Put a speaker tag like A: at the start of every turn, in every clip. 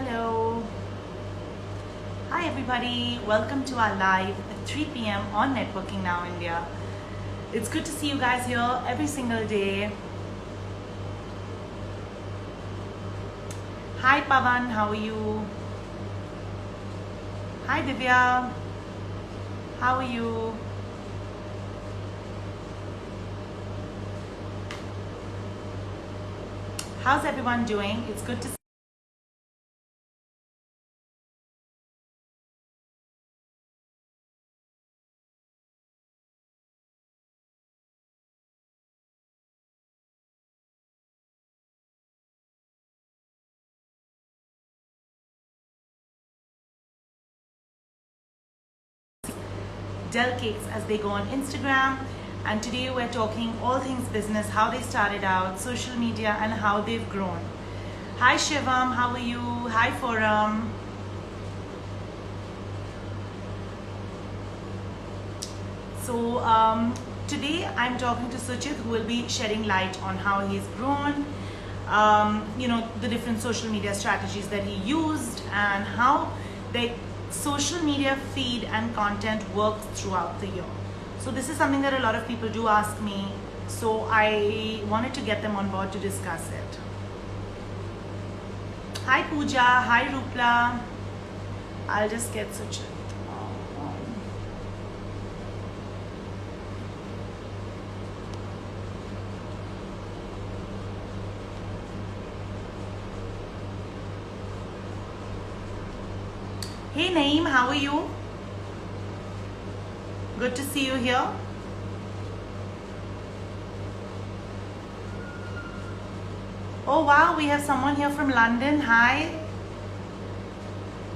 A: Hello. Hi everybody. Welcome to our live at 3 p.m. on Networking Now India. It's good to see you guys here every single day. Hi Pavan, how are you? Hi Divya. How are you? How's everyone doing? It's good to see Del Cakes as they go on Instagram. And today we're talking all things business, how they started out, social media, and how they've grown. Hi Shivam, how are you? Hi Forum. So today I'm talking to Suchit, who will be shedding light on how he's grown, the different social media strategies that he used, and how the social media feed and content works throughout the year. So this is something that a lot of people do ask me, so I wanted to get them on board to discuss it. Hi Pooja, hi Rupla. I'll just get Suchit. Hey Naeem, how are you? Good to see you here. Oh wow, we have someone here from London. Hi.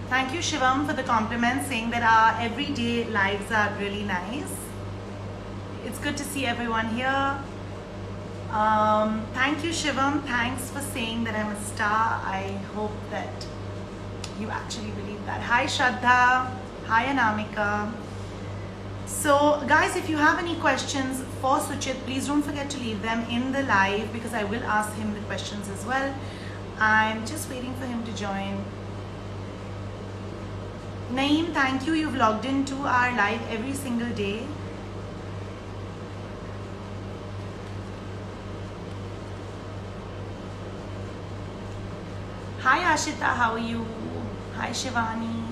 A: Thank you Shivam for the compliment, saying that our everyday lives are really nice. It's good to see everyone here. Thank you Shivam. Thanks for saying that I'm a star. I hope that you actually believe that. Hi Shraddha. Hi Anamika. So guys, if you have any questions for Suchit, please don't forget to leave them in the live, because I will ask him the questions as well. I'm just waiting for him to join. Naeem, thank you. You've logged into our live every single day. Hi Ashita, how are you? Hi Shivani.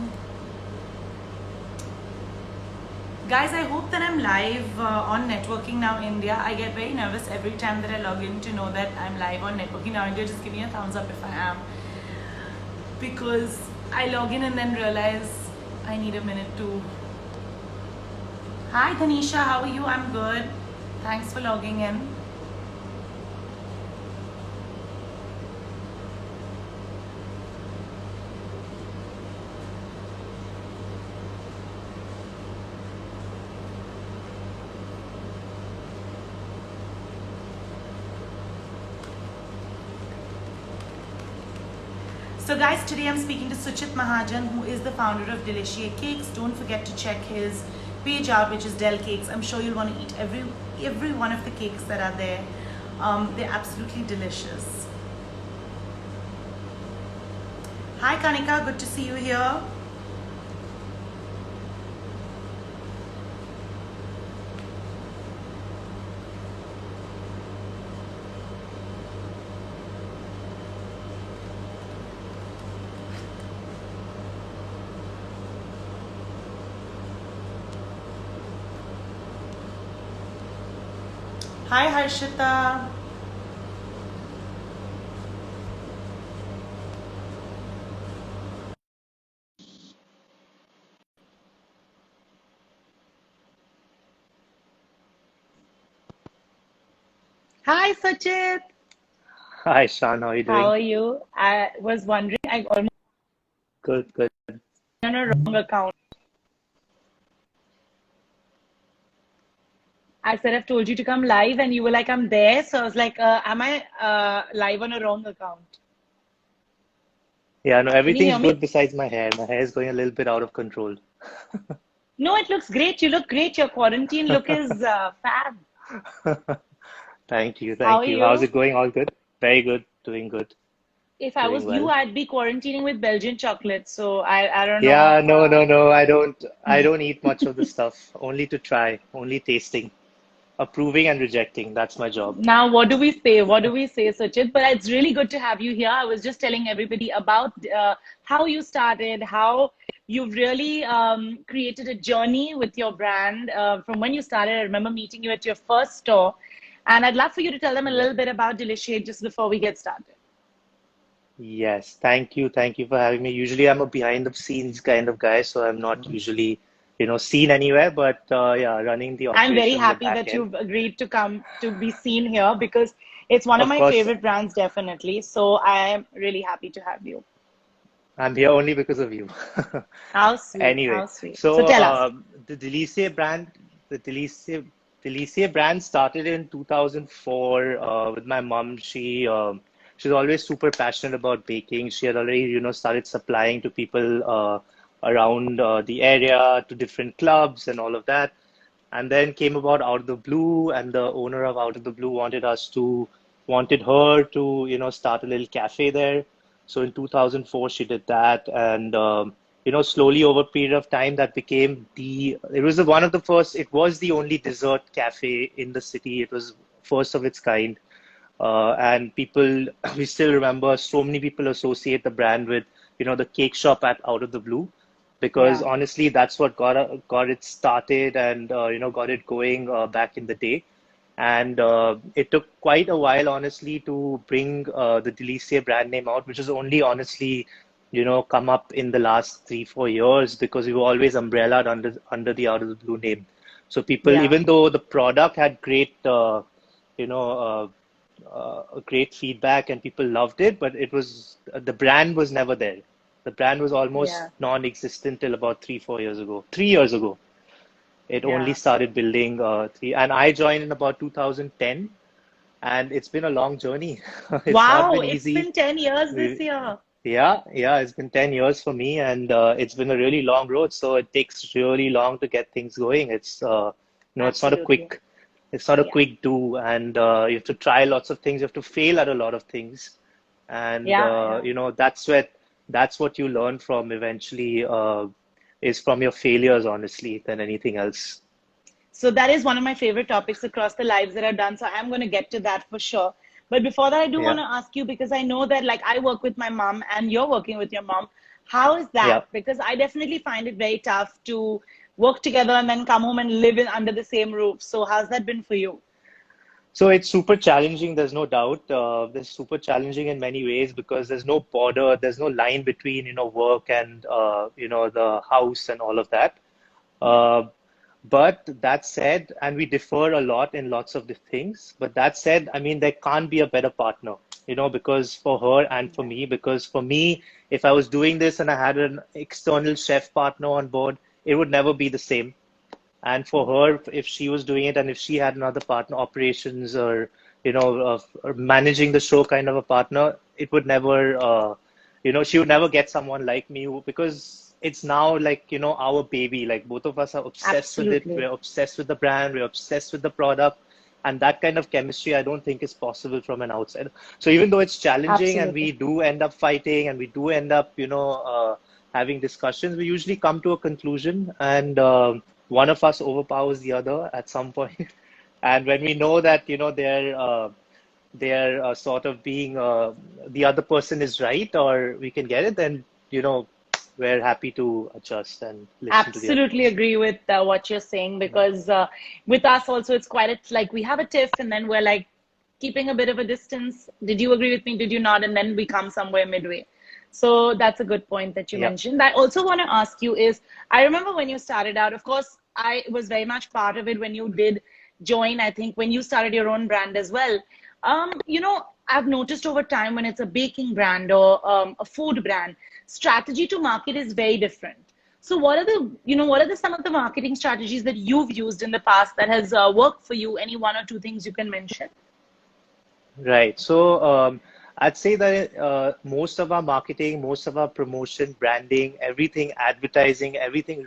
A: Guys, I hope that I'm live on Networking Now India. I get very nervous every time that I log in to know that I'm live on Networking Now India. Just give me a thumbs up if I am, because I log in and then realize I need a minute to. Hi Tanisha, how are you? I'm good. Thanks for logging in. So guys, today I'm speaking to Suchit Mahajan, who is the founder of Delicia Cakes. Don't forget to check his page out, which is Del Cakes. I'm sure you'll want to eat every one of the cakes that are there. They're absolutely delicious. Hi Kanika, good to see you here. Hi Harshita. Hi Suchit.
B: Hi, Sean. How are you
A: How
B: doing?
A: are you? I was wondering, I almost
B: Good, good.
A: on a wrong account. I said I've told you to come live, and you were like, I'm there. So I was like, am I live on a wrong account?
B: Yeah, no,
A: Can you
B: everything's
A: hear me?
B: good besides my hair. My hair is going a little bit out of control.
A: No, it looks great. You look great. Your quarantine look is fab.
B: Thank you,
A: How
B: thank
A: are
B: you. How's
A: you?
B: it going? All good? Very good, doing good.
C: If I
B: doing
C: was you,
B: well.
C: I'd be quarantining with Belgian chocolate. So I don't know.
B: Yeah, no. I don't eat much of the stuff. Only to try, only tasting, approving and rejecting. That's my job.
C: Now, what do we say? What do we say, Suchit? But it's really good to have you here. I was just telling everybody about how you started, how you've really created a journey with your brand from when you started. I remember meeting you at your first store. And I'd love for you to tell them a
B: Yep.
C: little bit about Delicia just before we get started.
B: Yes, thank you. Thank you for having me. Usually I'm a behind the scenes kind of guy, so I'm not usually, seen anywhere, but yeah, running the
C: I'm very
B: operations, the
C: happy
B: back
C: that
B: end.
C: you've agreed to come to be seen here because it's one of
B: Of
C: my
B: course,
C: favorite brands, definitely. So I am really happy to have you.
B: I'm here only because of you.
C: How sweet,
B: Anyway,
C: how sweet. So
B: so
C: tell us.
B: the Delicia brand started in 2004 with my mom. She's always super passionate about baking. She had already, started supplying to people around the area, to different clubs and all of that. And then came about Out of the Blue, and the owner of Out of the Blue wanted her to, start a little cafe there. So in 2004, she did that, and slowly over a period of time, that became it was one of the first, it was the only dessert cafe in the city. It was first of its kind. And people, we still remember, so many people associate the brand with, the cake shop at Out of the Blue, because
C: Yeah.
B: honestly, that's what got it started and, got it going back in the day. And it took quite a while, honestly, to bring the Delicia brand name out, which is only honestly, come up in the last 3, 4 years, because we were always umbrellaed under the Out of the Blue name. So people,
C: Yeah.
B: even though the product had great, you know, great feedback and people loved it, but the brand was never there. The brand was almost
C: Yeah.
B: non-existent till about 3, 4 years ago. 3 years ago, it only
C: Yeah.
B: started building and I joined in about 2010, and it's been a long journey. It's not
C: Wow,
B: been
C: it's
B: easy.
C: been 10 years this
B: We,
C: year.
B: yeah, it's been 10 years for me, and it's been a really long road. So it takes really long to get things going. It's not a
C: Absolutely. Yeah.
B: quick do, and you have to try lots of things. You have to fail at a lot of things, and
C: Yeah. Yeah.
B: that's what you learn from eventually, is from your failures, honestly, than anything else.
C: So that is one of my favorite topics across the lives that are done. So I'm going to get to that for sure. But before that, I do want
B: Yeah,
C: to ask you because I know that like I work with my mom and you're working with your mom. How is that?
B: yeah.
C: Because I definitely find it very tough to work together and then come home and live in under the same roof. So how's that been for you?
B: So it's super challenging, there's no doubt. It's super challenging in many ways because there's no border, there's no line between, work and, the house and all of that.
C: Yeah.
B: Uh, but that said, and we differ a lot in lots of the things, but that said, I mean, there can't be a better partner, because for her and for
C: Yeah.
B: me, because for me, if I was doing this and I had an external chef partner on board, it would never be the same. And for her, if she was doing it and if she had another partner, operations or, or managing the show kind of a partner, it would never, she would never get someone like me because it's now like, our baby. Like both of us are obsessed with it.
C: Absolutely.
B: We're obsessed with the brand. We're obsessed with the product. And that kind of chemistry, I don't think is possible from an outsider. So even though it's challenging and
C: Absolutely.
B: we do end up fighting and we do end up, having discussions, we usually come to a conclusion, and one of us overpowers the other at some point. And when we know that, they're sort of being, the other person is right, or we can get it, then, we're happy to adjust and listen to the other
C: Absolutely
B: person.
C: agree with what you're saying because with us also it's quite it's like we have a tiff and then we're like keeping a bit of a distance. Did you agree with me? Did you not? And then we come somewhere midway. So that's a good point that you
B: Yeah.
C: mentioned. I also want to ask you is I remember when you started out, of course, I was very much part of it when you did join, I think when you started your own brand as well. I've noticed over time when it's a baking brand or a food brand, strategy to market is very different. So what are the some of the marketing strategies that you've used in the past that has worked for you? Any one or two things you can mention?
B: Right. So I'd say that most of our marketing, most of our promotion, branding, everything, advertising, everything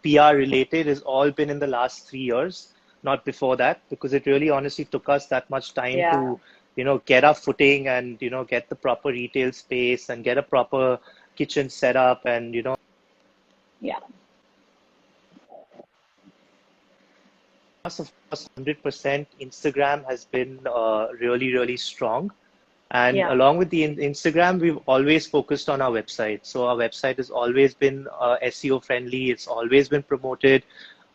B: PR related has all been in the last 3 years, not before that, because it really honestly took us that much time
C: Yeah.
B: to, get our footing and, get the proper retail space and get a proper kitchen setup and,
C: Yeah.
B: of course, 100% Instagram has been really, really strong. And
C: Yeah.
B: along with the Instagram, we've always focused on our website. So our website has always been SEO friendly. It's always been promoted.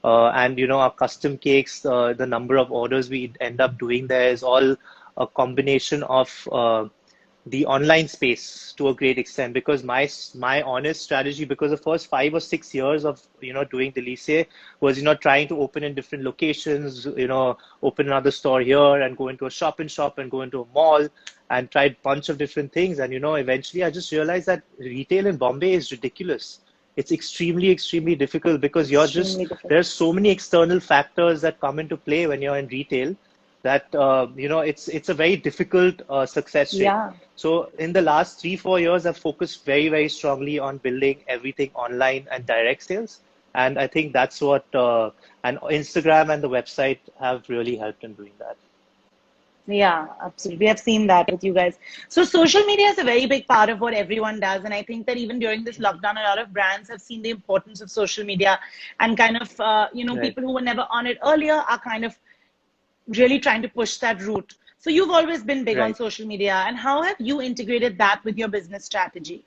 B: And, our custom cakes, the number of orders we end up doing there is all a combination of the online space to a great extent, because my honest strategy, because the first 5 or 6 years of doing Delicae was trying to open in different locations, open another store here and go into a shop in shop and go into a mall and tried a bunch of different things. And eventually I just realized that retail in Bombay is ridiculous. It's extremely difficult, because
C: Extremely
B: there's
C: difficult.
B: so many external factors that come into play when you're in retail, that it's a very difficult success rate.
C: Yeah.
B: So in the last 3-4 years, I've focused very strongly on building everything online and direct sales, and I think that's what and Instagram and the website have really helped in doing that.
C: Yeah, absolutely. We have seen that with you guys. So social media is a very big part of what everyone does. And I think that even during this lockdown, a lot of brands have seen the importance of social media, and kind of,
B: Right,
C: people who were never on it earlier are kind of really trying to push that route. So you've always been big on
B: right.
C: social media. And how have you integrated that with your business strategy?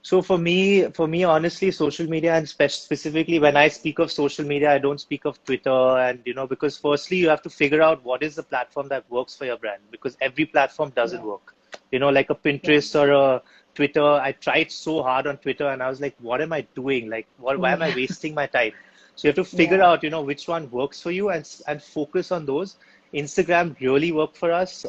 B: So for me, honestly, social media, and specifically when I speak of social media, I don't speak of Twitter, and because firstly you have to figure out what is the platform that works for your brand, because every platform doesn't
C: Yeah.
B: work. Like a
C: Yeah.
B: Pinterest or a Twitter. I tried so hard on Twitter, and I was like, what am I doing? Like, why am I
C: Yeah.
B: wasting my time? So you have to figure
C: Yeah.
B: out, which one works for you, and focus on those. Instagram really worked for us.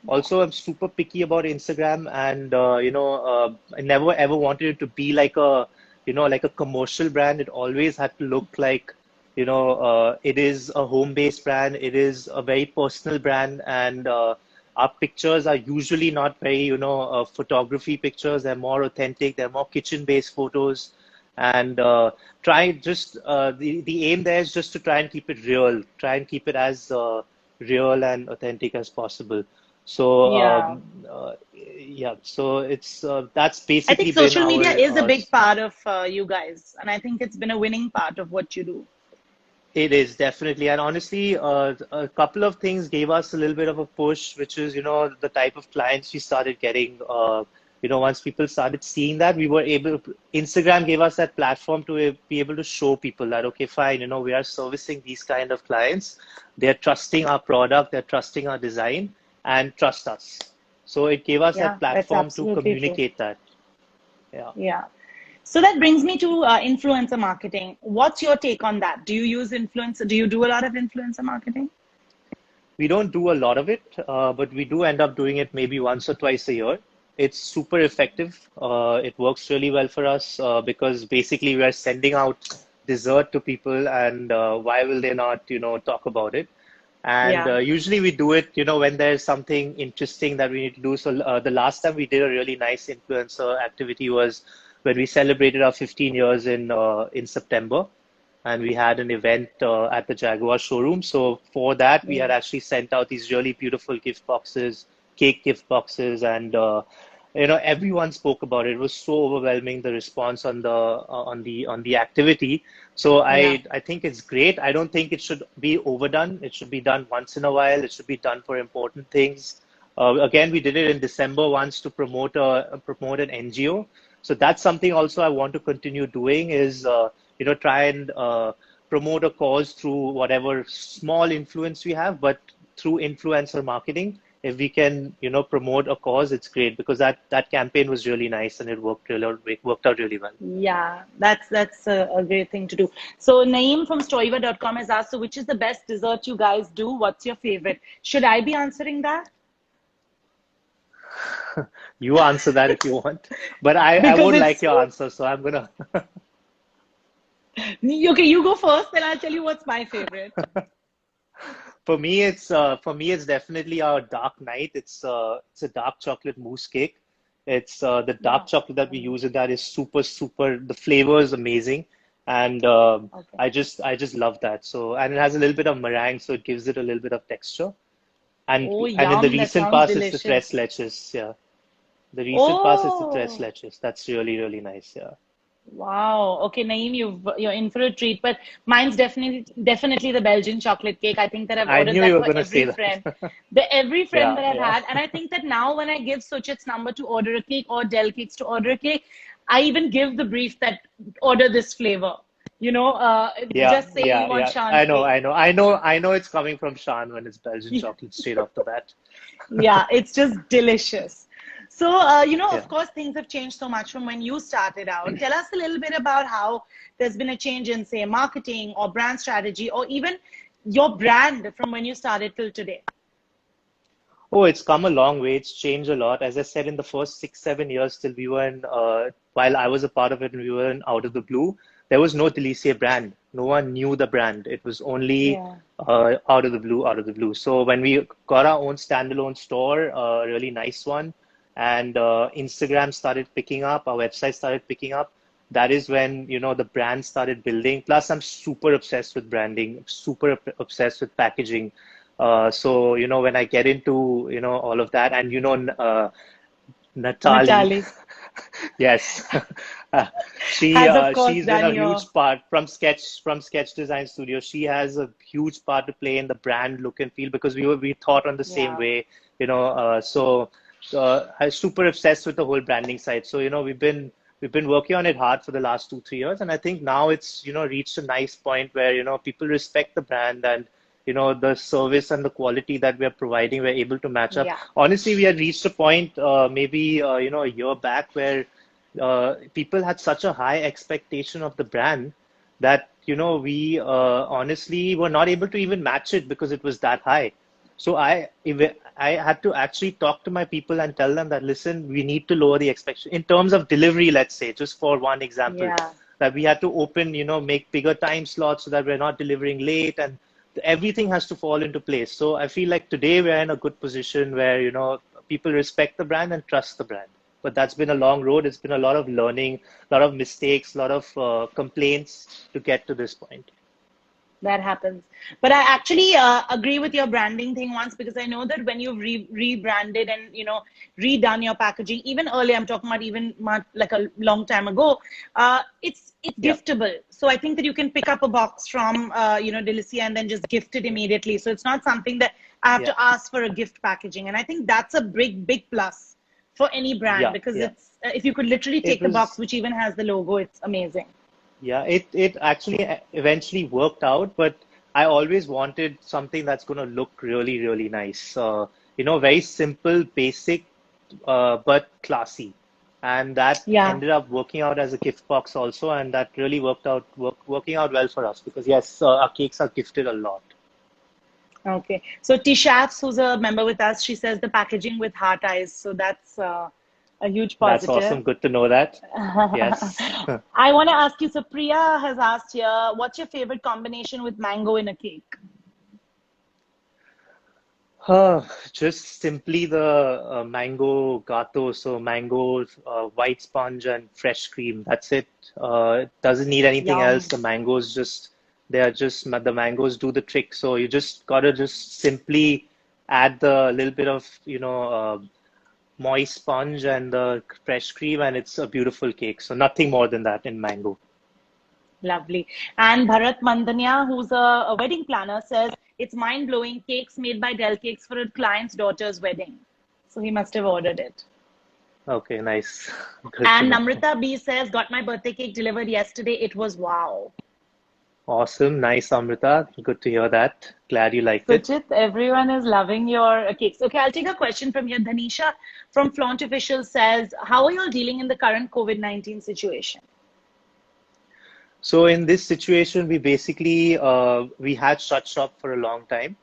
B: Also, I'm super picky about Instagram, and I never ever wanted it to be like a commercial brand. It always had to look like, it is a home-based brand. It is a very personal brand, and our pictures are usually not very, photography pictures. They're more authentic. They're more kitchen-based photos, and try just the aim there is just to try and keep it real. Try and keep it as real and authentic as possible. So
C: Yeah.
B: yeah, so it's that's
C: I think
B: basically been
C: social media
B: our
C: is a big part of you guys. And I think it's been a winning part of what you do.
B: it is definitely, and honestly, a couple of things gave us a little bit of a push, which is, the type of clients we started getting. Once people started seeing that, Instagram gave us that platform to be able to show people that, okay, fine, we are servicing these kind of clients. They're trusting our product, they're trusting our design, and trust us. So it gave us that
C: Yeah, that's
B: platform to
C: absolutely true.
B: communicate that. Yeah.
C: Yeah. So that brings me to influencer marketing. What's your take on that? Do you use influencer? Do you do a lot of influencer marketing?
B: We don't do a lot of it, but we do end up doing it maybe once or twice a year. It's super effective. It works really well for us because basically we are sending out dessert to people, and why will they not, talk about it? And
C: Yeah.
B: usually we do it, when there's something interesting that we need to do. So the last time we did a really nice influencer activity was when we celebrated our 15 years in September, and we had an event at the Jaguar showroom. So for that, we had
C: Yeah.
B: actually sent out these really beautiful gift boxes, cake gift boxes, and everyone spoke about it. It was so overwhelming, the response on the activity. So
C: Yeah.
B: I think it's great. I don't think it should be overdone. It should be done once in a while. It should be done for important things. Again, we did it in December once to promote an NGO. So that's something also I want to continue doing is try and promote a cause through whatever small influence we have, but through influencer marketing. If we can, promote a cause, it's great, because that campaign was really nice and it worked out really well.
C: Yeah, that's a great thing to do. So Naeem from Stoiva.com has asked, so which is the best dessert you guys do? What's your favorite? Should I be answering that?
B: You answer that if you want, but I
C: Because
B: won't like
C: it's
B: your answer, so I'm gonna.
C: okay, you go first, then I'll tell you what's my favorite.
B: For me it's definitely our dark night. It's a dark chocolate mousse cake. It's the dark
C: Yeah.
B: chocolate that we use in that is super. The flavor is amazing, and
C: Okay.
B: I just love that. So, and it has a little bit of meringue, so it gives it a little bit of texture.
C: Oh,
B: and in the
C: yum. That
B: recent
C: sounds
B: past, it's the tres
C: delicious.
B: leches. Yeah, the recent past is the tres
C: Oh,
B: leches. That's really really nice. Yeah.
C: wow. Okay, Naeem, you're in for a treat. But mine's definitely the Belgian chocolate cake. I think that I've
B: I
C: ordered
B: knew you
C: that
B: were
C: for
B: gonna say
C: every
B: that.
C: friend. The every friend
B: Yeah,
C: that I've
B: yeah.
C: had. And I think that now when I give Suchit's number to order a cake or Del Cakes to order a cake, I even give the brief that order this flavor. You know,
B: Yeah,
C: just say you
B: yeah,
C: want
B: yeah. I know,
C: Shanti.
B: I know, I know, I know it's coming from Shan when it's Belgian chocolate straight off the bat.
C: Yeah, it's just delicious. So,
B: Yeah.
C: of course, things have changed so much from when you started out. Tell us a little bit about how there's been a change in, say, marketing or brand strategy, or even your brand from when you started till today.
B: Oh, it's come a long way. It's changed a lot. As I said, in the first 6, 7 years till we were in, while I was a part of it and we were in Out of the Blue, there was no Delicia brand. No one knew the brand. It was only
C: Yeah.
B: Out of the Blue, Out of the Blue. So when we got our own standalone store, a really nice one, and Instagram started picking up, our website started picking up, that is when, the brand started building. Plus, I'm super obsessed with branding, super obsessed with packaging. So, when I get into, all of that, and, Natali,
C: Natalie
B: yes, Uh,
C: has, of course,
B: she's been
C: done
B: a
C: your,
B: huge part from Sketch Design Studio. She has a huge part to play in the brand look and feel because we thought on the same
C: yeah,
B: way, so I'm super obsessed with the whole branding side. So, we've been working on it hard for the last 2, 3 years, and I think now it's reached a nice point where people respect the brand, and the service and the quality that we are providing, we're able to match up.
C: yeah,
B: Honestly, we had reached a point maybe a year back where people had such a high expectation of the brand that we honestly were not able to even match it because it was that high. So I had to actually talk to my people and tell them that, listen, we need to lower the expectation in terms of delivery, let's say, just for one example,
C: yeah.
B: that we had to open, make bigger time slots so that we're not delivering late, and everything has to fall into place. So I feel like today we're in a good position where, people respect the brand and trust the brand. But that's been a long road. It's been a lot of learning, a lot of mistakes, a lot of complaints to get to this point.
C: That happens. But I actually agree with your branding thing once, because I know that when you've rebranded and redone your packaging, even earlier, I'm talking about even much, like a long time ago, it's
B: Yeah,
C: giftable. So I think that you can pick up a box from Delicia and then just gift it immediately. So it's not something that I have
B: yeah,
C: to ask for a gift packaging, and I think that's a big plus for any brand,
B: yeah,
C: because
B: yeah.
C: it's if you could literally
B: It
C: take the box
B: was.
C: which even has the logo, it's amazing.
B: Yeah, it actually eventually worked out, but I always wanted something that's going to look really, really nice. Very simple, basic, but classy. And that
C: Yeah.
B: ended up working out as a gift box also, and that really working out well for us because yes, our cakes are gifted a lot.
C: Okay. So Tishafs, who's a member with us, she says the packaging with heart eyes. So that's a huge
B: That's
C: positive.
B: awesome. Good to know that. Yes.
C: I want to ask you, so Priya has asked here, what's your favorite combination with mango in a cake?
B: Just simply the mango gato, so mango, white sponge and fresh cream. That's it. It doesn't need anything else.
C: Yum.
B: The mangoes just, they are just, the mangoes do the trick. So you just gotta just simply add the little bit of, moist sponge and the fresh cream, and it's a beautiful cake. So nothing more than that in mango.
C: Lovely. And Bharat Mandanya, who's a wedding planner, says it's mind-blowing cakes made by Del Cakes for a client's daughter's wedding. So he must have ordered it.
B: Okay, nice. Good to
C: And
B: know.
C: Namrita B says, got my birthday cake delivered yesterday. It was wow.
B: Awesome. Nice, Amrita. Good to hear that. Glad you liked it.
C: Suchit, everyone is loving your cakes. Okay, I'll take a question from here. Dhanisha from Flaunt Official says, how are you all dealing in the current COVID-19 situation?
B: So in this situation, we basically we had shut shop for a long time.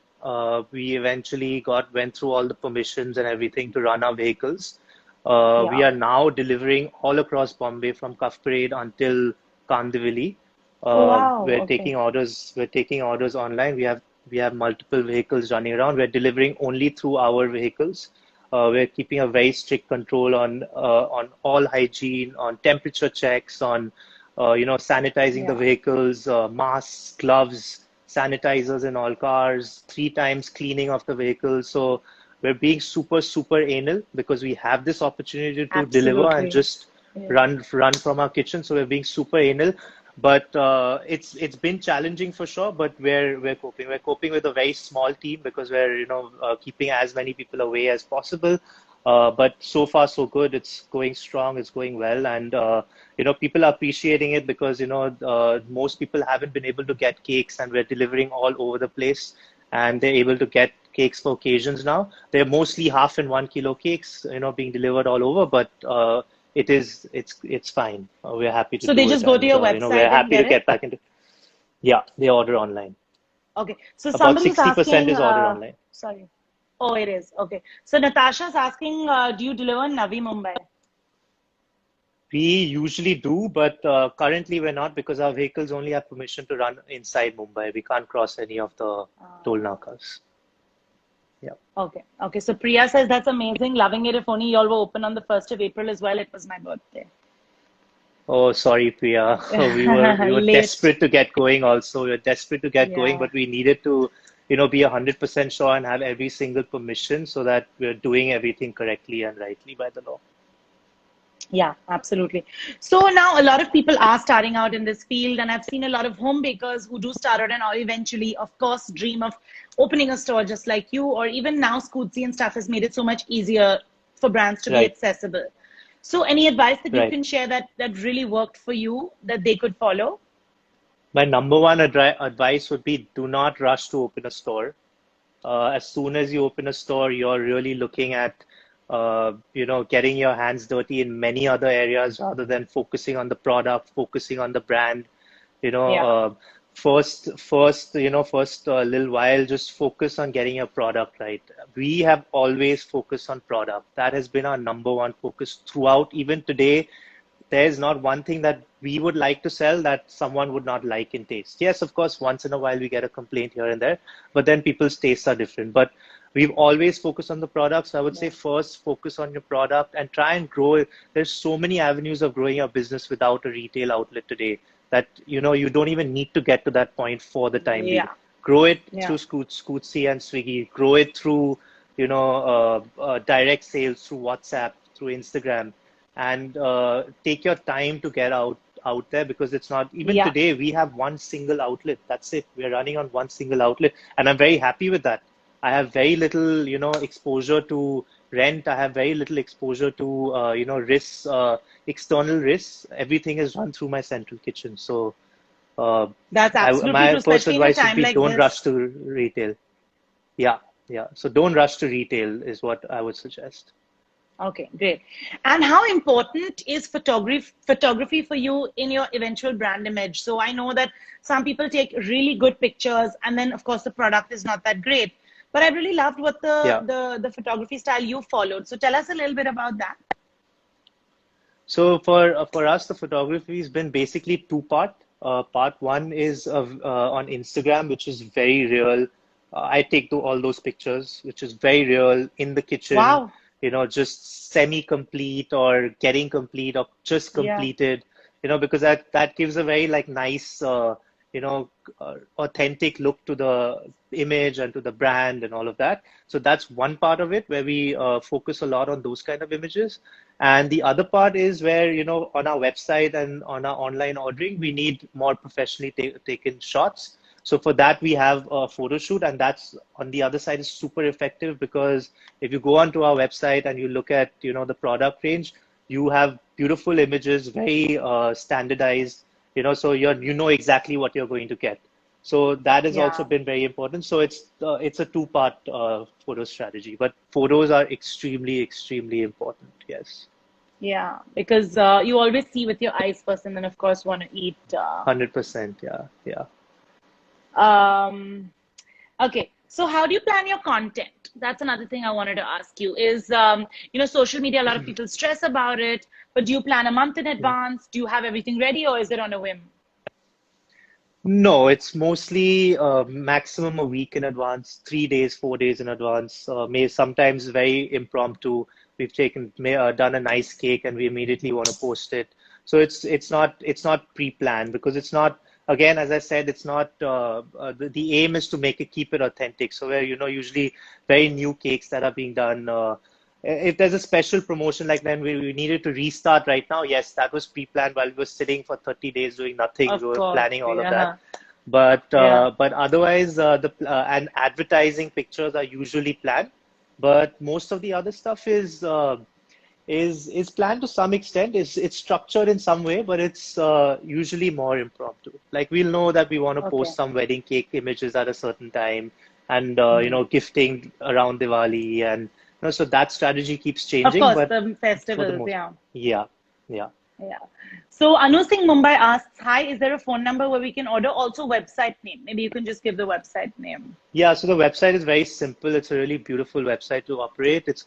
B: We eventually went through all the permissions and everything to run our vehicles. We
C: Yeah.
B: are now delivering all across Bombay from Cuff Parade until Kandivali.
C: Oh, wow.
B: We're
C: Okay.
B: taking orders. We're taking orders online. We have multiple vehicles running around. We're delivering only through our vehicles. We're keeping a very strict control on all hygiene, on temperature checks, on sanitizing the
C: Yeah.
B: vehicles, masks, gloves. sanitizers in all cars, 3 times cleaning of the vehicles. So we're being super, super anal because we have this opportunity to deliver and
C: Absolutely.
B: just
C: Yeah.
B: run from our kitchen. So we're being super anal. But it's been challenging for sure. But we're coping. We're coping with a very small team because we're keeping as many people away as possible. But so far so good. It's going strong. It's going well, and people are appreciating it because most people haven't been able to get cakes, and we're delivering all over the place, and they're able to get cakes for occasions now. They're mostly half and 1 kilo cakes, being delivered all over, but it's fine. We're happy to
C: So they
B: do it,
C: just go to
B: and
C: your
B: we're
C: website and
B: happy
C: get
B: to
C: it?
B: get back into. Yeah, they order online.
C: Okay. So
B: About
C: somebody is
B: 60%
C: asking,
B: is order online.
C: sorry. Oh, it is. Okay. So Natasha's asking, do you deliver in Navi Mumbai?
B: We usually do, but currently we're not because our vehicles only have permission to run inside Mumbai. We can't cross any of the toll nakas. Yeah.
C: Okay. Okay. So Priya says that's amazing. Loving it. If only y'all were open on the 1st of April as well. It was my birthday.
B: Oh, sorry, Priya. We were
C: Late.
B: desperate to get going also. We were desperate to get going,
C: Yeah.
B: but we needed to, be 100% sure and have every single permission so that we're doing everything correctly and rightly by the law.
C: Yeah, absolutely. So now a lot of people are starting out in this field, and I've seen a lot of home bakers who do start out and or eventually, of course, dream of opening a store just like you, or even now Scootsy and stuff has made it so much easier for brands to be
B: Right,
C: accessible. So any advice that you
B: right.
C: can share that really worked for you that they could follow?
B: My number one advice would be do not rush to open a store. As soon as you open a store, you're really looking at, getting your hands dirty in many other areas rather than focusing on the product, focusing on the brand. You know,
C: Yeah.
B: first little while, just focus on getting your product right. We have always focused on product. That has been our number one focus throughout. Even today, there's not one thing that we would like to sell that someone would not like in taste. Yes, of course, once in a while we get a complaint here and there, but then people's tastes are different. But we've always focused on the product. So I would say
C: Yeah.
B: first focus on your product and try and grow it. There's so many avenues of growing your business without a retail outlet today that you don't even need to get to that point for the time being.
C: Yeah.
B: Grow it
C: Yeah.
B: through Scootsy and Swiggy. Grow it through direct sales through WhatsApp, through Instagram, and take your time to get out there because it's not even
C: Yeah.
B: today we have one single outlet. That's it. We're running on one single outlet, and I'm very happy with that. I have very little exposure to rent. I have very little exposure to risks, external risks. Everything is run through my central kitchen. So
C: That's absolutely
B: my
C: true,
B: first
C: especially in a
B: advice would
C: time
B: be
C: like
B: don't rush
C: this.
B: to retail. Yeah, yeah. So don't rush to retail is what I would suggest.
C: Okay, great. And how important is photography for you in your eventual brand image? So I know that some people take really good pictures and then of course the product is not that great. But I really loved what
B: Yeah.
C: the photography style you followed. So tell us a little bit about that.
B: So for us, the photography has been basically two-part. Part one is on Instagram, which is very real. I take all those pictures, which is very real in the kitchen,
C: Wow.
B: just semi-complete or getting complete or just
C: Yeah.
B: completed, because that gives a very like nice, authentic look to the image and to the brand and all of that. So that's one part of it where we focus a lot on those kind of images. And the other part is where, on our website and on our online ordering, we need more professionally taken shots. So for that, we have a photo shoot, and that's on the other side is super effective because if you go onto our website and you look at, the product range, you have beautiful images, very standardized, so you know exactly what you're going to get. So that has also
C: Yeah.
B: been very important. So it's a two-part photo strategy, but photos are extremely, extremely important. Yes,
C: Yeah. Because you always see with your eyes first and then of course want to eat
B: 100%. Yeah, yeah.
C: um Okay, so how do you plan your content? That's another thing I wanted to ask you is, social media, a lot of people stress about it, but do you plan a month in
B: Yeah.
C: advance? Do you have everything ready or is it on a whim?
B: No, it's mostly maximum a week in advance, 3 days, 4 days in advance. May sometimes very impromptu. We've done a nice cake and we immediately want to post it. So it's not pre-planned because it's not again, as I said, it's not the aim is to make it keep it authentic. So where usually very new cakes that are being done. If there's a special promotion like then we needed to restart right now, yes, that was pre-planned while we were sitting for 30 days doing nothing. We
C: Of
B: were
C: course.
B: planning all of
C: Yeah.
B: that. But
C: Yeah.
B: otherwise, and advertising pictures are usually planned. But most of the other stuff is planned to some extent. It's structured in some way, but it's usually more impromptu. Like we'll know that we want to
C: Okay.
B: post some wedding cake images at a certain time, and
C: Hmm.
B: gifting around Diwali, and so that strategy keeps
C: Of
B: changing.
C: course,
B: But
C: the
B: for the
C: festivals.
B: most,
C: Yeah.
B: yeah, yeah.
C: Yeah. So Anu Singh Mumbai asks, "Hi, is there a phone number where we can order? Also, website name. Maybe you can just give the website name."
B: Yeah, so the website is very simple. It's a really beautiful website to operate. It's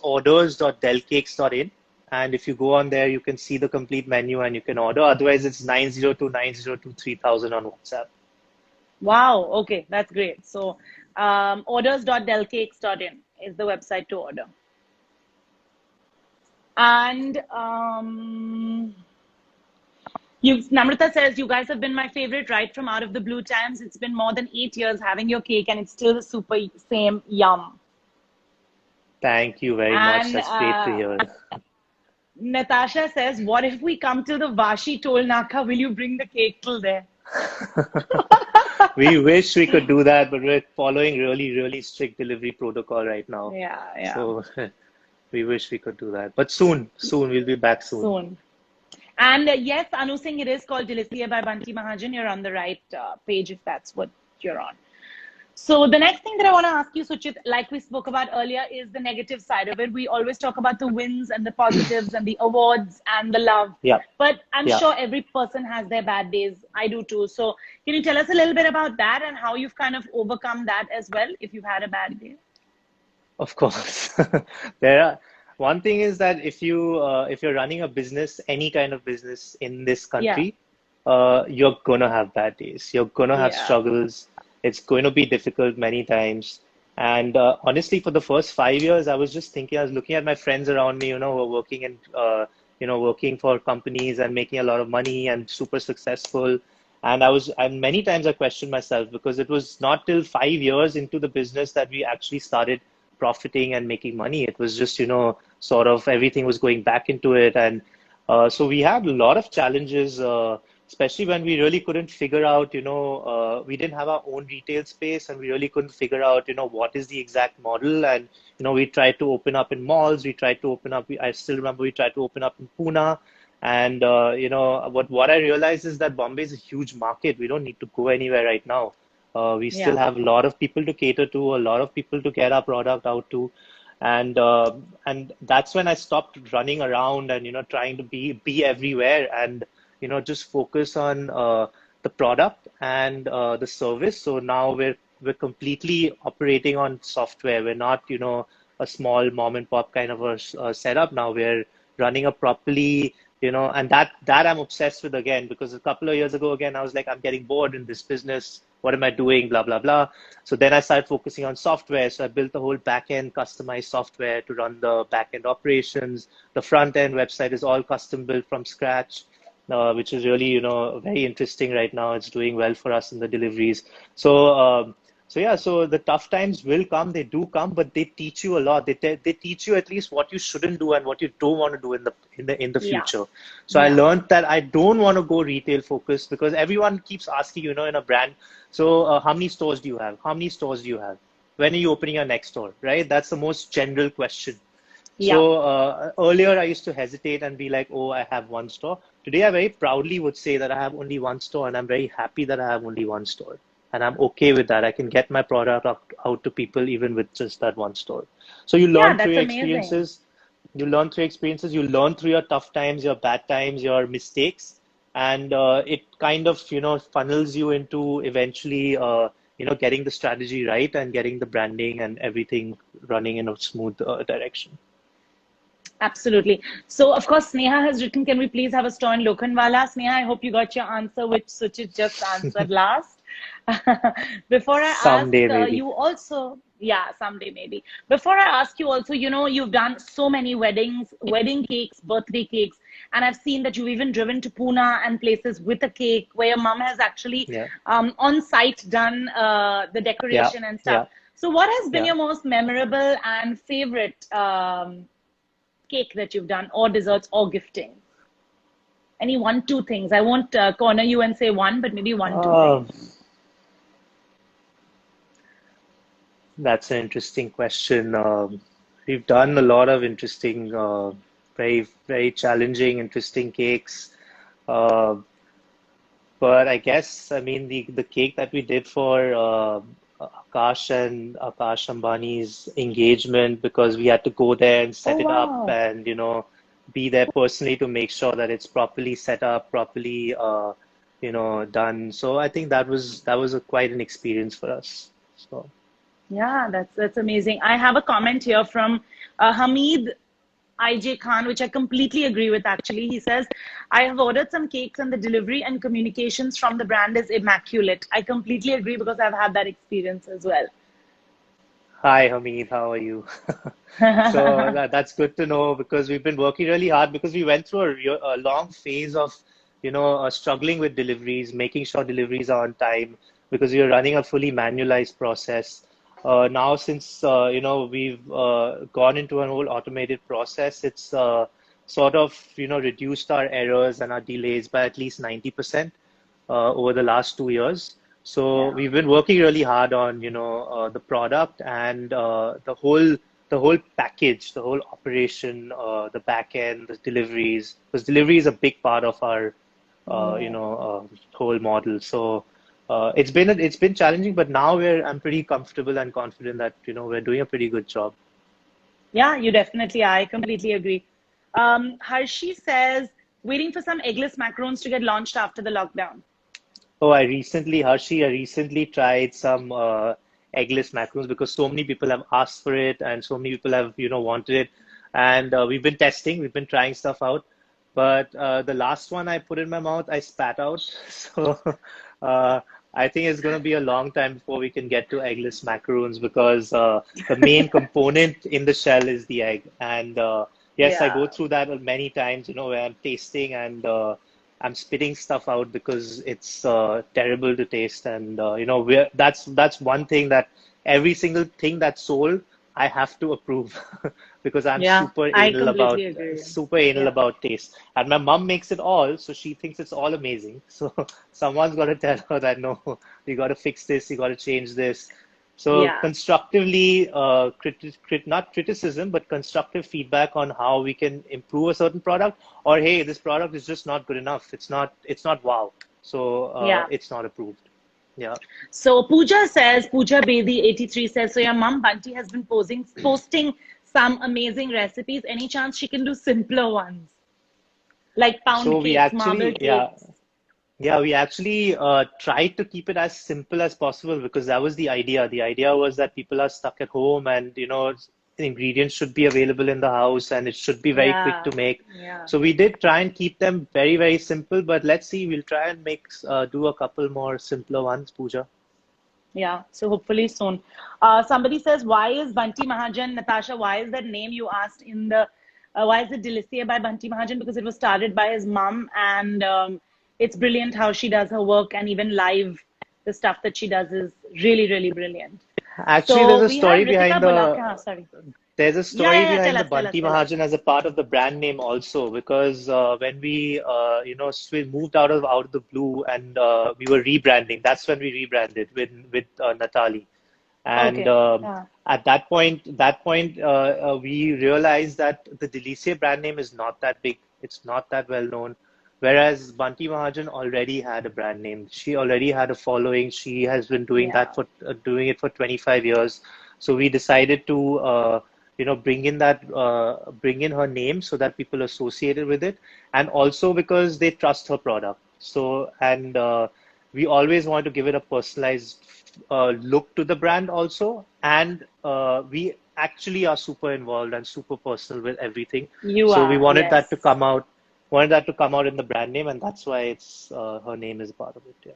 B: orders.delcakes.in. And if you go on there, you can see the complete menu and you can order. Otherwise, it's 902-902-3000 on WhatsApp.
C: Wow. Okay, that's great. So, orders.delcakes.in is the website to order. And Namrata says, "You guys have been my favorite right from out of the blue times. It's been more than 8 years having your cake, and it's still the super same yum."
B: Thank you very much.
C: And
B: That's great to hear.
C: Natasha says, "What if we come to the Vashi toll naka? Will you bring the cake till there?"
B: We wish we could do that, but we're following really, really strict delivery protocol right now.
C: Yeah, yeah.
B: So we wish we could do that. But soon, we'll be back soon.
C: Soon. And yes, Anu Singh, it is called Delicia by Bunty Mahajan. You're on the right page if that's what you're on. So the next thing that I want to ask you, Suchit, like we spoke about earlier, is the negative side of it. We always talk about the wins and the positives and the awards and the love.
B: Yeah,
C: But I'm
B: yeah.
C: sure every person has their bad days. I do too. So can you tell us a little bit about that and how you've kind of overcome that as well if you've had a bad day?
B: Of course. There are one thing is that if you're running a business, any kind of business in this
C: Yeah.
B: country, you're gonna have bad days. You're gonna have
C: Yeah.
B: struggles. It's going to be difficult many times. And honestly, for the first 5 years, I was just thinking, I was looking at my friends around me, who are working in, working for companies and making a lot of money and super successful. And many times I questioned myself because it was not till 5 years into the business that we actually started profiting and making money. It was just, sort of everything was going back into it. And so we had a lot of challenges, especially when we really couldn't figure out, we didn't have our own retail space and we really couldn't figure out, what is the exact model. And, we tried to open up in malls. We tried to open up, I still remember we tried to open up in Pune. And, what I realized is that Bombay is a huge market. We don't need to go anywhere right now. We still
C: Yeah.
B: have a lot of people to cater to, a lot of people to get our product out to, and that's when I stopped running around and trying to be everywhere and just focus on the product and the service. So now we're completely operating on software. We're not a small mom and pop kind of a setup. Now we're running a properly and that I'm obsessed with again, because a couple of years ago, again, I was like, I'm getting bored in this business. What am I doing? Blah, blah, blah. So then I started focusing on software. So I built the whole back-end customized software to run the back-end operations. The front-end website is all custom built from scratch, which is really, very interesting right now. It's doing well for us in the deliveries. So the tough times will come. They do come, but they teach you a lot. They teach you at least what you shouldn't do and what you don't want to do in the
C: Yeah.
B: future. So I
C: Yeah.
B: learned that I don't want to go retail focused because everyone keeps asking, in a brand, so how many stores do you have? How many stores do you have? When are you opening your next store? Right? That's the most general question.
C: Yeah.
B: So earlier I used to hesitate and be like, oh, I have one store. Today I very proudly would say that I have only one store, and I'm very happy that I have only one store. And I'm okay with that. I can get my product out to people even with just that one store. So you
C: Yeah,
B: learn through
C: that's
B: your
C: amazing.
B: experiences. You learn through experiences. You learn through your tough times, your bad times, your mistakes, and it kind of funnels you into eventually getting the strategy right and getting the branding and everything running in a smooth direction.
C: Absolutely. So, of course, Sneha has written, "Can we please have a store in Lokhandwala?" Sneha, I hope you got your answer, which Suchit just answered last. Before I ask
B: Someday, maybe.
C: you also, yeah, someday maybe. Before I ask you also, you've done so many weddings, wedding cakes, birthday cakes, and I've seen that you've even driven to Pune and places with a cake where your mom has actually
B: Yeah,
C: on site done the
B: yeah,
C: decoration and stuff.
B: yeah,
C: So, what has been
B: yeah.
C: your most memorable and favorite cake that you've done, or desserts, or gifting? Any one, two things. I won't corner you and say one, but maybe one, two
B: Um,
C: things.
B: that's an interesting question. We've done a lot of interesting, very, very challenging, interesting cakes. Uh, but I guess, I mean, the cake that we did for Akash and Akash Ambani's engagement, because we had to go there and
C: Oh,
B: set it up
C: wow.
B: and, be there personally to make sure that it's properly set up, properly, done. So I think that was quite an experience for us. So.
C: Yeah, that's amazing. I have a comment here from Hamid IJ Khan, which I completely agree with actually. He says, I have ordered some cakes and the delivery and communications from the brand is immaculate. I completely agree because I've had that experience as well.
B: Hi, Hamid, how are you? So that's good to know because we've been working really hard because we went through a long phase of, struggling with deliveries, making sure deliveries are on time because we are running a fully manualized process. Now, since, we've gone into an whole automated process, it's sort of, reduced our errors and our delays by at least 90% over the last 2 years. So
C: Yeah.
B: we've been working really hard on, the product and the whole package, the whole operation, the back end, the deliveries, because delivery is a big part of our,
C: Yeah.
B: whole model. So it's been challenging, but now I'm pretty comfortable and confident that, we're doing a pretty good job.
C: Yeah, you definitely are. I completely agree. Harshi says, waiting for some eggless macarons to get launched after the lockdown.
B: Oh, Harshi, I recently tried some eggless macaroons because so many people have asked for it and so many people have, wanted it. And we've been testing, we've been trying stuff out. But the last one I put in my mouth, I spat out. So uh, I think it's going to be a long time before we can get to eggless macaroons because the main component in the shell is the egg. And yes, I go
C: Yeah.
B: through that many times, where I'm tasting and I'm spitting stuff out because it's terrible to taste, and that's one thing that every single thing that's sold, I have to approve because I'm
C: Yeah,
B: super
C: I
B: anal about
C: completely agree.
B: super anal
C: Yeah.
B: about taste. And my mom makes it all, so she thinks it's all amazing. So someone's got to tell her that no, you got to fix this, you got to change this. So
C: Yeah.
B: constructively, not criticism, but constructive feedback on how we can improve a certain product, or hey, this product is just not good enough. It's not wow. So
C: Yeah.
B: it's not approved. Yeah.
C: So Pooja Bedi 83 says, so your mom Bunty has been posting some amazing recipes. Any chance she can do simpler ones like
B: So
C: pound
B: we
C: cakes, marble
B: actually, yeah,
C: cakes?
B: we actually tried to keep it as simple as possible because that was the idea. The idea was that people are stuck at home and, the ingredients should be available in the house and it should be very quick
C: Yeah.
B: to make.
C: Yeah.
B: So we did try and keep them very, very simple, but let's see, we'll try and do a couple more simpler ones, Pooja.
C: Yeah. So hopefully soon. Somebody says, why is Bunty Mahajan, Natasha, why is that name you asked in the, why is it Delicia by Bunty Mahajan? Because it was started by his mom and it's brilliant how she does her work and even live, the stuff that she does is really, really brilliant.
B: Actually,
C: So we have Ritika Bolaka. Sorry.
B: there's a
C: Yeah,
B: story
C: yeah, yeah.
B: behind the
C: Tell us,
B: Bunty
C: tell us.
B: Mahajan as a part of the brand name also, because when we moved out of the blue and we were rebranding. That's when we rebranded with Natali. And
C: Okay. Yeah.
B: at that point, we realized that the Delicia brand name is not that big. It's not that well known. Whereas Bunty Mahajan already had a brand name. She already had a following. She has been
C: Yeah.
B: doing it for 25 years. So we decided to, bring in her name so that people associated with it, and also because they trust her product. So and we always want to give it a personalized look to the brand also, and we actually are super involved and super personal with everything.
C: You
B: So we
C: are. Yes.
B: wanted that to come out in the brand name, and that's why it's her name is a part of it. Yeah.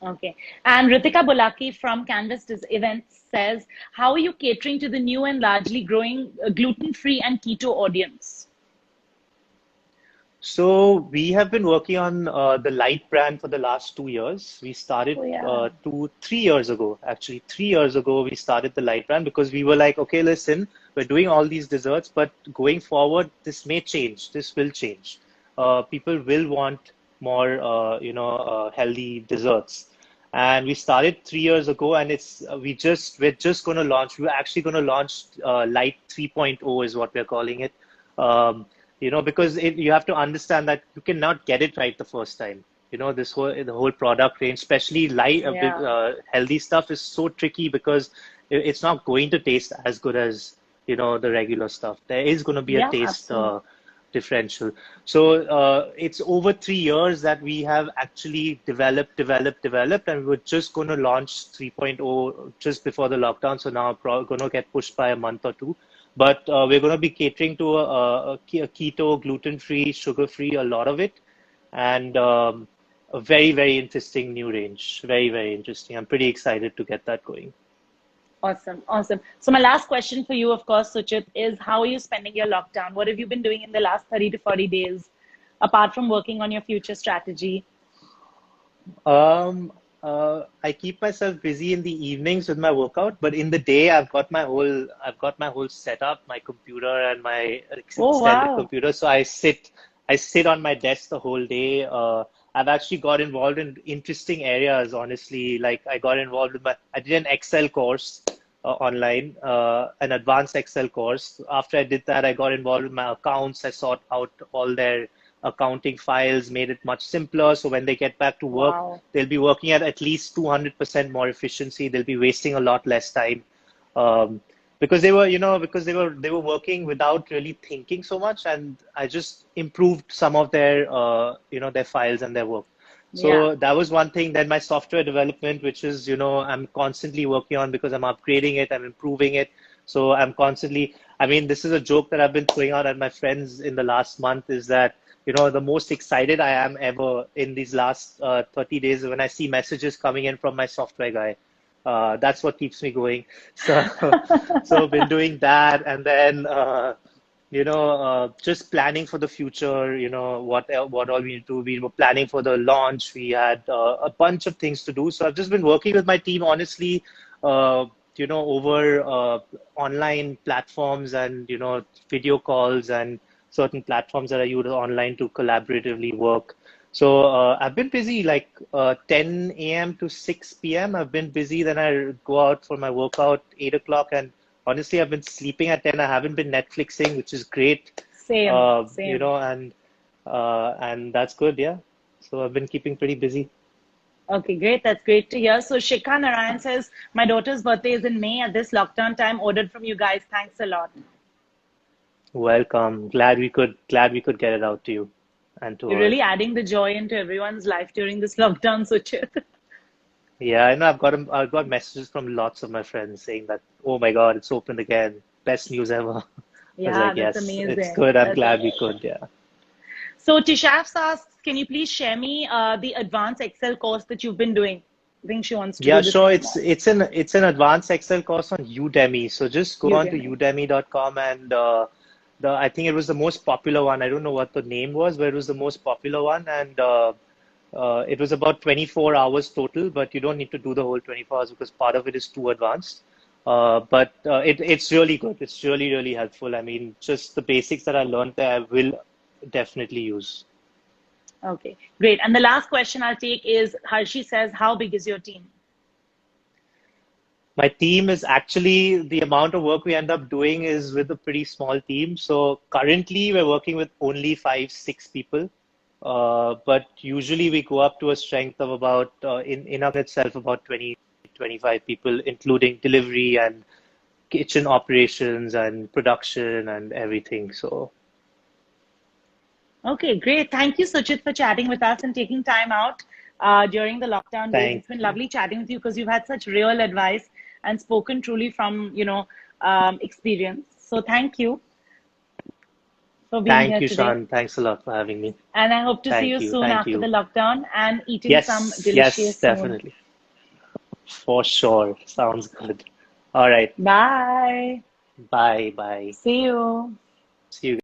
C: Okay. And Ritika Bulaki from Canvas Events says, how are you catering to the new and largely growing gluten-free and keto audience?
B: So we have been working on the Light brand for the last 2 years. We started
C: Oh, yeah.
B: 3 years ago. Actually, 3 years ago we started the Light brand because we were like, okay, listen, we're doing all these desserts, but going forward, this may change. This will change. People will want more, healthy desserts. And we started 3 years ago, and we're just going to launch. We're actually going to launch Light 3.0 is what we're calling it. Um, because you have to understand that you cannot get it right the first time. The whole product range, especially light,
C: Yeah,
B: healthy stuff, is so tricky because it's not going to taste as good as the regular stuff. There is going to be a
C: yeah,
B: taste
C: absolutely.
B: differential. So it's over 3 years that we have actually developed, and we were just going to launch 3.0 just before the lockdown. So now probably going to get pushed by a month or two. But we're going to be catering to a keto, gluten-free, sugar-free, a lot of it, and a very, very interesting new range. Very, very interesting. I'm pretty excited to get that going.
C: Awesome, awesome. So my last question for you, of course, Suchit, is how are you spending your lockdown? What have you been doing in the last 30 to 40 days, apart from working on your future strategy?
B: I keep myself busy in the evenings with my workout, but in the day I've got my whole setup, my computer and my
C: Oh,
B: extended
C: wow.
B: computer. So I sit on my desk the whole day. I've actually got involved in interesting areas, honestly. Like I did an Excel course online, an advanced Excel course. After I did that, I got involved with my accounts. I sought out all their accounting files, made it much simpler. So when they get back to work,
C: Wow.
B: they'll be working at least 200% more efficiency. They'll be wasting a lot less time. Um, because they were working without really thinking so much, and I just improved some of their files and their work.
C: Yeah.
B: So that was one thing. Then my software development, which is, I'm constantly working on because I'm upgrading it, I'm improving it. So I'm constantly, I mean, this is a joke that I've been throwing out at my friends in the last month, is that, the most excited I am ever in these last 30 days when I see messages coming in from my software guy. That's what keeps me going. So, so I've been doing that, and then just planning for the future. What all we need to do. We were planning for the launch. We had a bunch of things to do. So I've just been working with my team, honestly. Uh, over online platforms and video calls and certain platforms that I use online to collaboratively work. So I've been busy like 10 a.m. to 6 p.m. I've been busy. Then I go out for my workout 8 o'clock, and honestly, I've been sleeping at 10. I haven't been Netflixing, which is great.
C: Same, same.
B: And that's good, yeah. So I've been keeping pretty busy.
C: Okay, great. That's great to hear. So Shikha Narayan says, my daughter's birthday is in May at this lockdown time. Ordered from you guys. Thanks a lot.
B: Welcome. Glad we could get it out to you and to
C: You're
B: her.
C: really adding the joy into everyone's life during this lockdown, Suchit.
B: Yeah, I know I've got messages from lots of my friends saying that, oh my God, it's opened again. Best news ever. I was
C: Yeah,
B: like,
C: that's
B: yes, it's
C: amazing.
B: good. I'm
C: That's
B: glad we
C: amazing.
B: could. Yeah.
C: So Tishaf asks, can you please share me the advanced Excel course that you've been doing? I think she wants to
B: Yeah,
C: do the
B: sure.
C: same
B: It's
C: one.
B: it's an it's an advanced Excel course on Udemy. So just go on to
C: Udemy.
B: udemy.com, and I think it was the most popular one. I don't know what the name was, but it was the most popular one, and it was about 24 hours total. But you don't need to do the whole 24 hours because part of it is too advanced. But it's really good. It's really, really helpful. I mean, just the basics that I learned there, I will definitely use.
C: Okay, great. And the last question I'll take is Harshi says, how big is your team?
B: My team is actually, the amount of work we end up doing is with a pretty small team. So currently we're working with only 5, 6 people. But usually we go up to a strength of about, in of itself, about 20, 25 people, including delivery and kitchen operations and production and everything. So
C: Okay, great. Thank you, Suchit, for chatting with us and taking time out during the lockdown days.
B: thank
C: It's been
B: you.
C: lovely chatting with you because you've had such real advice and spoken truly from, experience. So thank you. for being
B: Thank
C: here
B: you,
C: today.
B: Sean. Thanks a lot for having me.
C: And I hope to see you
B: Thank you.
C: soon
B: Thank
C: after the
B: you.
C: lockdown and eating some
B: Yes, yes,
C: delicious soon.
B: definitely. For sure. Sounds good. All right.
C: Bye.
B: Bye. Bye.
C: See you.
B: See you.